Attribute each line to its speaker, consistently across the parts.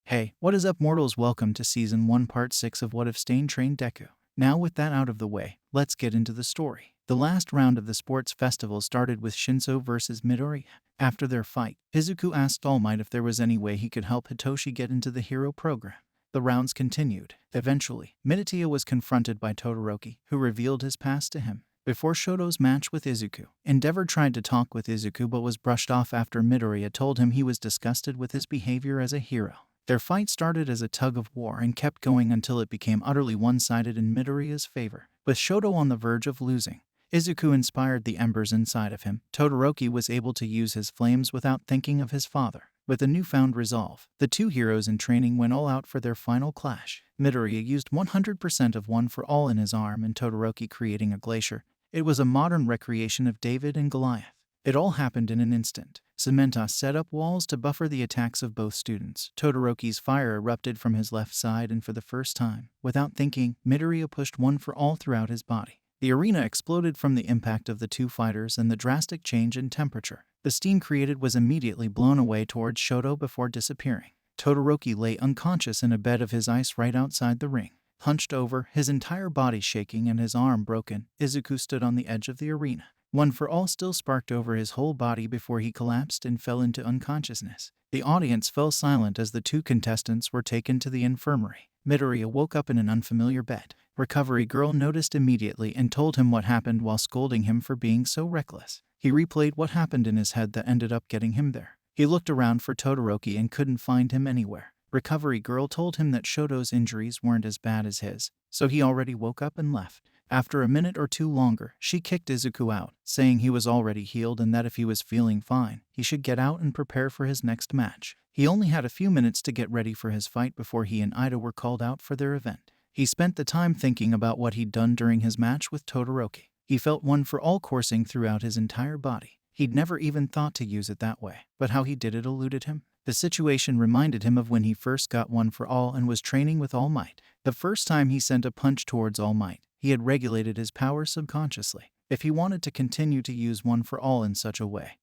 Speaker 1: Hey, what is up, mortals? Welcome to Season 1, Part 6 of What If Stain trained Deku. Now, with that out of the way, let's get into the story. The last round of the sports festival started with Shinso versus Midoriya. After their fight, Izuku asked All Might if there was any way he could help Hitoshi get into the hero program. The rounds continued. Eventually, Midoriya was confronted by Todoroki, who revealed his past to him. Before Shoto's match with Izuku, Endeavor tried to talk with Izuku but was brushed off after Midoriya told him he was disgusted with his behavior as a hero. Their fight started as a tug of war and kept going until it became utterly one-sided in Midoriya's favor. With Shoto on the verge of losing, Izuku inspired the embers inside of him. Todoroki was able to use his flames without thinking of his father. With a newfound resolve, the two heroes in training went all out for their final clash. Midoriya used 100% of One for All in his arm and Todoroki creating a glacier. It was a modern recreation of David and Goliath. It all happened in an instant. Samantha set up walls to buffer the attacks of both students. Todoroki's fire erupted from his left side, and for the first time, without thinking, Midoriya pushed One for All throughout his body. The arena exploded from the impact of the two fighters and the drastic change in temperature. The steam created was immediately blown away towards Shoto before disappearing. Todoroki lay unconscious in a bed of his ice right outside the ring. Hunched over, his entire body shaking and his arm broken, Izuku stood on the edge of the arena. One for All still sparked over his whole body before he collapsed and fell into unconsciousness. The audience fell silent as the two contestants were taken to the infirmary. Midoriya woke up in an unfamiliar bed. Recovery Girl noticed immediately and told him what happened while scolding him for being so reckless. He replayed what happened in his head that ended up getting him there. He looked around for Todoroki and couldn't find him anywhere. Recovery Girl told him that Shoto's injuries weren't as bad as his, so he already woke up and left. After a minute or two longer, she kicked Izuku out, saying he was already healed and that if he was feeling fine, he should get out and prepare for his next match. He only had a few minutes to get ready for his fight before he and Ida were called out for their event. He spent the time thinking about what he'd done during his match with Todoroki. He felt One for All coursing throughout his entire body. He'd never even thought to use it that way, but how he did it eluded him. The situation reminded him of when he first got One for All and was training with All Might. The first time he sent a punch towards All Might, he had regulated his power subconsciously. If he wanted to continue to use One for All in such a way,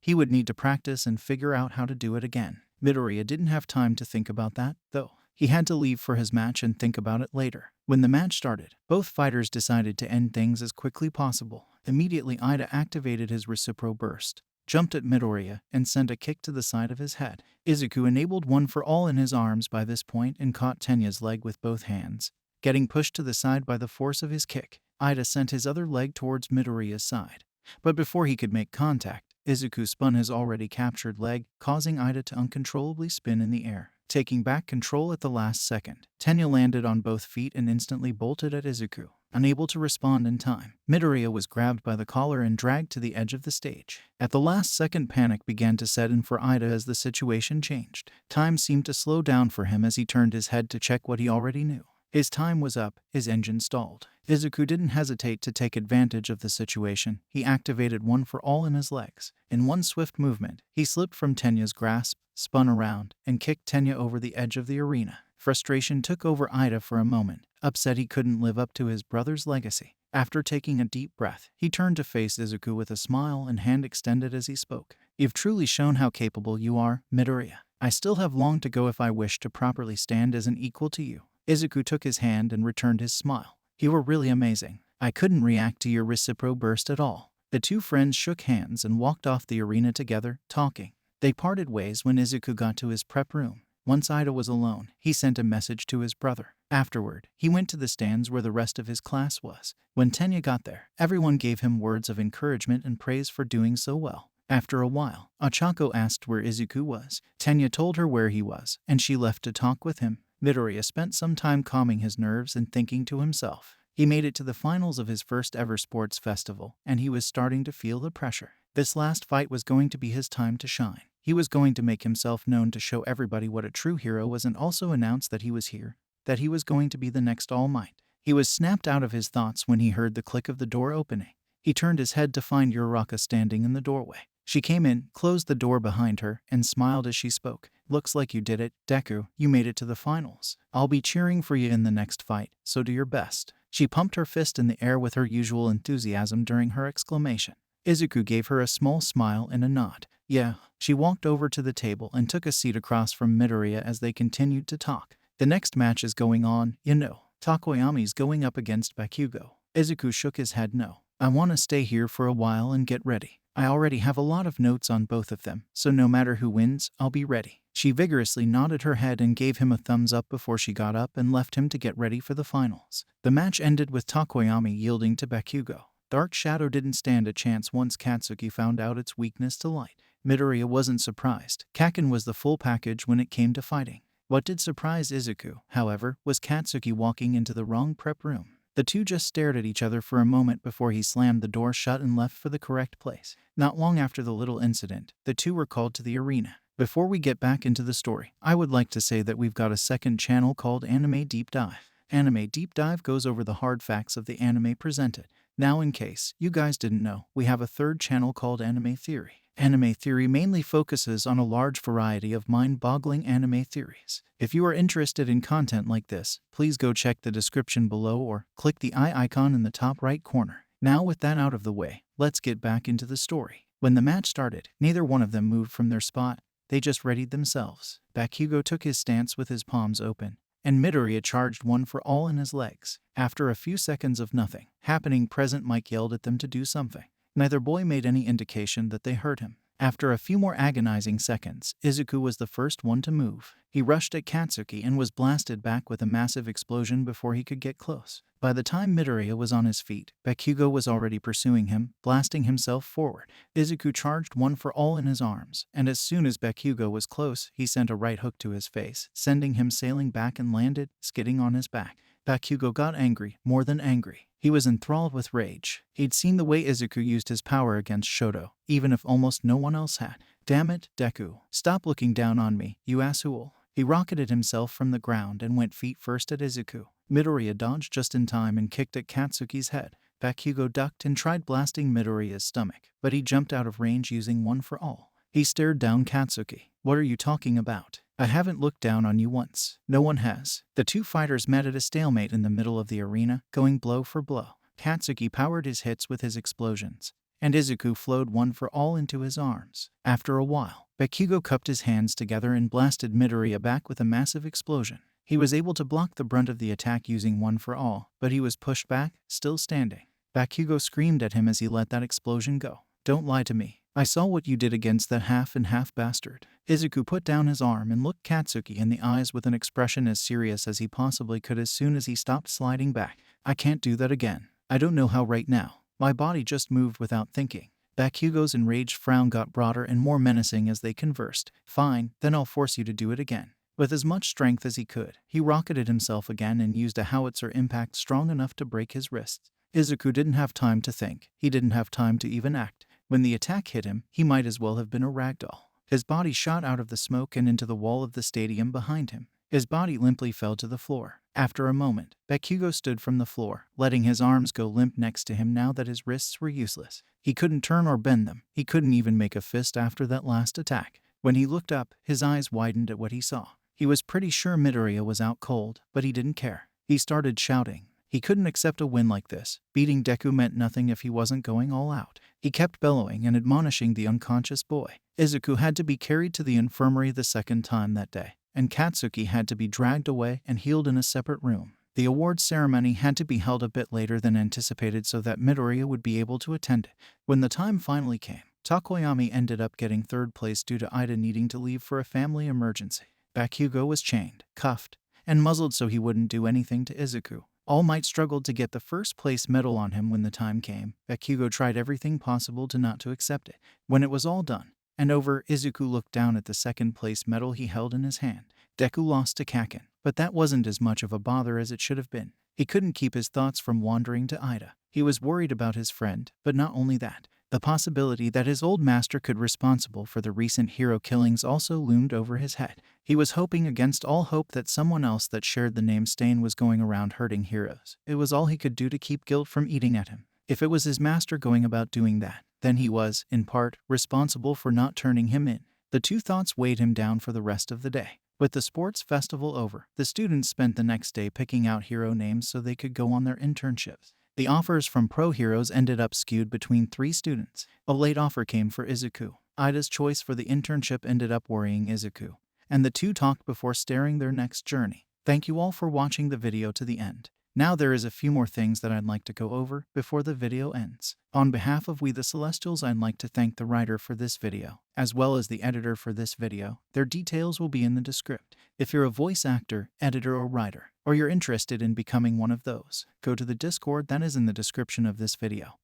Speaker 1: he would need to practice and figure out how to do it again. Midoriya didn't have time to think about that, though. He had to leave for his match and think about it later. When the match started, both fighters decided to end things as quickly possible. Immediately, Ida activated his Recipro Burst, jumped at Midoriya, and sent a kick to the side of his head. Izuku enabled One for All in his arms by this point and caught Tenya's leg with both hands. Getting pushed to the side by the force of his kick, Ida sent his other leg towards Midoriya's side. But before he could make contact, Izuku spun his already captured leg, causing Ida to uncontrollably spin in the air. Taking back control at the last second, Tenya landed on both feet and instantly bolted at Izuku. Unable to respond in time, Midoriya was grabbed by the collar and dragged to the edge of the stage. At the last second, panic began to set in for Ida as the situation changed. Time seemed to slow down for him as he turned his head to check what he already knew. His time was up, his engine stalled. Izuku didn't hesitate to take advantage of the situation. He activated One for All in his legs. In one swift movement, he slipped from Tenya's grasp, spun around, and kicked Tenya over the edge of the arena. Frustration took over Ida for a moment, upset he couldn't live up to his brother's legacy. After taking a deep breath, he turned to face Izuku with a smile and hand extended as he spoke. "You've truly shown how capable you are, Midoriya. I still have long to go if I wish to properly stand as an equal to you." Izuku took his hand and returned his smile. "You were really amazing. I couldn't react to your Recipro Burst at all." The two friends shook hands and walked off the arena together, talking. They parted ways when Izuku got to his prep room. Once Ida was alone, he sent a message to his brother. Afterward, he went to the stands where the rest of his class was. When Tenya got there, everyone gave him words of encouragement and praise for doing so well. After a while, Ochako asked where Izuku was. Tenya told her where he was, and she left to talk with him. Midoriya spent some time calming his nerves and thinking to himself. He made it to the finals of his first ever sports festival, and he was starting to feel the pressure. This last fight was going to be his time to shine. He was going to make himself known to show everybody what a true hero was and also announce that he was here, that he was going to be the next All Might. He was snapped out of his thoughts when he heard the click of the door opening. He turned his head to find Uraraka standing in the doorway. She came in, closed the door behind her, and smiled as she spoke. "Looks like you did it, Deku. You made it to the finals. I'll be cheering for you in the next fight, so do your best." She pumped her fist in the air with her usual enthusiasm during her exclamation. Izuku gave her a small smile and a nod. Yeah. She walked over to the table and took a seat across from Midoriya as they continued to talk. The next match is going on, you know. Takoyami's going up against Bakugo. Izuku shook his head no. I want to stay here for a while and get ready. I already have a lot of notes on both of them, so no matter who wins, I'll be ready. She vigorously nodded her head and gave him a thumbs up before she got up and left him to get ready for the finals. The match ended with Takoyami yielding to Bakugo. Dark Shadow didn't stand a chance once Katsuki found out its weakness to light. Midoriya wasn't surprised. Kaken was the full package when it came to fighting. What did surprise Izuku, however, was Katsuki walking into the wrong prep room. The two just stared at each other for a moment before he slammed the door shut and left for the correct place. Not long after the little incident, the two were called to the arena. Before we get back into the story, I would like to say that we've got a second channel called Anime Deep Dive. Anime Deep Dive goes over the hard facts of the anime presented. Now, in case you guys didn't know, we have a third channel called Anime Theory. Anime Theory mainly focuses on a large variety of mind-boggling anime theories. If you are interested in content like this, please go check the description below or click the eye icon in the top right corner. Now with that out of the way, let's get back into the story. When the match started, neither one of them moved from their spot. They just readied themselves. Bakugo took his stance with his palms open, and Midoriya charged one for all in his legs. After a few seconds of nothing happening, Present Mike yelled at them to do something. Neither boy made any indication that they heard him. After a few more agonizing seconds, Izuku was the first one to move. He rushed at Katsuki and was blasted back with a massive explosion before he could get close. By the time Midoriya was on his feet, Bakugo was already pursuing him, blasting himself forward. Izuku charged one for all in his arms, and as soon as Bakugo was close, he sent a right hook to his face, sending him sailing back and landed, skidding on his back. Bakugo got angry, more than angry. He was enthralled with rage. He'd seen the way Izuku used his power against Shoto, even if almost no one else had. Damn it, Deku. Stop looking down on me, you asshole. He rocketed himself from the ground and went feet first at Izuku. Midoriya dodged just in time and kicked at Katsuki's head. Bakugo ducked and tried blasting Midoriya's stomach, but he jumped out of range using one for all. He stared down Katsuki. What are you talking about? I haven't looked down on you once. No one has. The two fighters met at a stalemate in the middle of the arena, going blow for blow. Katsuki powered his hits with his explosions, and Izuku flowed one for all into his arms. After a while, Bakugo cupped his hands together and blasted Midoriya back with a massive explosion. He was able to block the brunt of the attack using one for all, but he was pushed back, still standing. Bakugo screamed at him as he let that explosion go. Don't lie to me. I saw what you did against that half-and-half bastard. Izuku put down his arm and looked Katsuki in the eyes with an expression as serious as he possibly could as soon as he stopped sliding back. I can't do that again. I don't know how right now. My body just moved without thinking. Bakugo's enraged frown got broader and more menacing as they conversed. Fine, then I'll force you to do it again. With as much strength as he could, he rocketed himself again and used a howitzer impact strong enough to break his wrists. Izuku didn't have time to think. He didn't have time to even act. When the attack hit him, he might as well have been a ragdoll. His body shot out of the smoke and into the wall of the stadium behind him. His body limply fell to the floor. After a moment, Bakugo stood from the floor, letting his arms go limp next to him now that his wrists were useless. He couldn't turn or bend them. He couldn't even make a fist after that last attack. When he looked up, his eyes widened at what he saw. He was pretty sure Midoriya was out cold, but he didn't care. He started shouting. He couldn't accept a win like this. Beating Deku meant nothing if he wasn't going all out. He kept bellowing and admonishing the unconscious boy. Izuku had to be carried to the infirmary the second time that day, and Katsuki had to be dragged away and healed in a separate room. The awards ceremony had to be held a bit later than anticipated so that Midoriya would be able to attend it. When the time finally came, Takoyami ended up getting third place due to Ida needing to leave for a family emergency. Bakugo was chained, cuffed, and muzzled so he wouldn't do anything to Izuku. All Might struggled to get the first place medal on him when the time came. Bakugo tried everything possible to not to accept it. When it was all done and over, Izuku looked down at the second place medal he held in his hand. Deku lost to Kaken, but that wasn't as much of a bother as it should have been. He couldn't keep his thoughts from wandering to Ida. He was worried about his friend, but not only that. The possibility that his old master could be responsible for the recent hero killings also loomed over his head. He was hoping against all hope that someone else that shared the name Stain was going around hurting heroes. It was all he could do to keep guilt from eating at him. If it was his master going about doing that, then he was, in part, responsible for not turning him in. The two thoughts weighed him down for the rest of the day. With the sports festival over, the students spent the next day picking out hero names so they could go on their internships. The offers from pro heroes ended up skewed between 3 students. A late offer came for Izuku. Ida's choice for the internship ended up worrying Izuku, and the two talked before starting their next journey. Thank you all for watching the video to the end. Now there is a few more things that I'd like to go over before the video ends. On behalf of We The Celestials, I'd like to thank the writer for this video, as well as the editor for this video. Their details will be in the description. If you're a voice actor, editor, or writer, or you're interested in becoming one of those, go to the Discord that is in the description of this video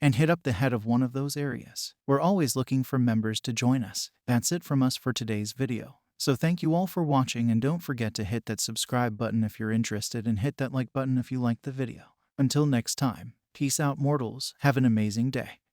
Speaker 1: and hit up the head of one of those areas. We're always looking for members to join us. That's it from us for today's video. So thank you all for watching, and don't forget to hit that subscribe button if you're interested, and hit that like button if you liked the video. Until next time, peace out mortals, have an amazing day.